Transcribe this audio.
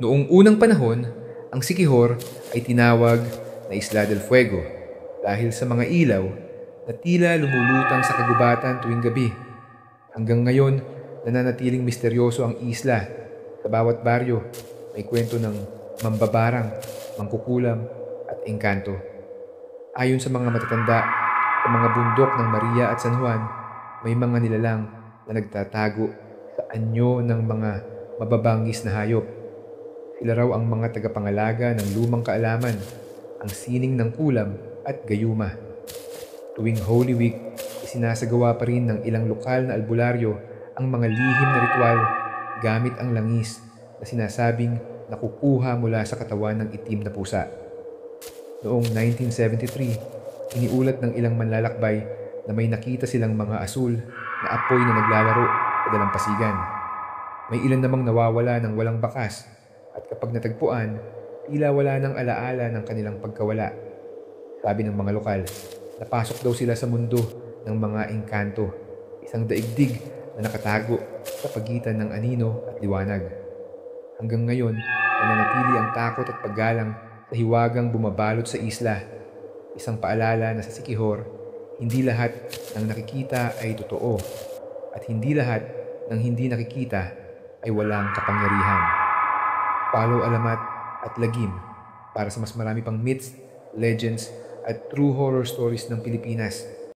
Noong unang panahon, ang Siquijor ay tinawag na Isla del Fuego dahil sa mga ilaw na tila lumulutang sa kagubatan tuwing gabi. Hanggang ngayon, nananatiling misteryoso ang isla. Sa bawat baryo, may kwento ng mambabarang, mangkukulam at engkanto. Ayon sa mga matatanda, sa mga bundok ng Maria at San Juan, may mga nilalang na nagtatago sa anyo ng mga mababangis na hayop. Sila raw ang mga tagapangalaga ng lumang kaalaman, ang sining ng kulam at gayuma. Tuwing Holy Week, isinasagawa pa rin ng ilang lokal na albularyo ang mga lihim na ritual gamit ang langis na sinasabing nakukuha mula sa katawan ng itim na pusa. Noong 1973, iniulat ng ilang manlalakbay na may nakita silang mga asul na apoy na naglalaro sa dalampasigan. May ilan namang nawawala ng walang bakas at kapag natagpuan, tila wala ng alaala ng kanilang pagkawala. Sabi ng mga lokal, napasok daw sila sa mundo ng mga engkanto, isang daigdig na nakatago sa pagitan ng anino at liwanag. Hanggang ngayon, nananatili ang takot at paggalang sa hiwagang bumabalot sa isla, isang paalala na sa Siquijor, hindi lahat ng nakikita ay totoo at hindi lahat ng hindi nakikita ay walang kapangyarihan. Follow Alamat at Lagim para sa mas marami pang myths, legends at true horror stories ng Pilipinas.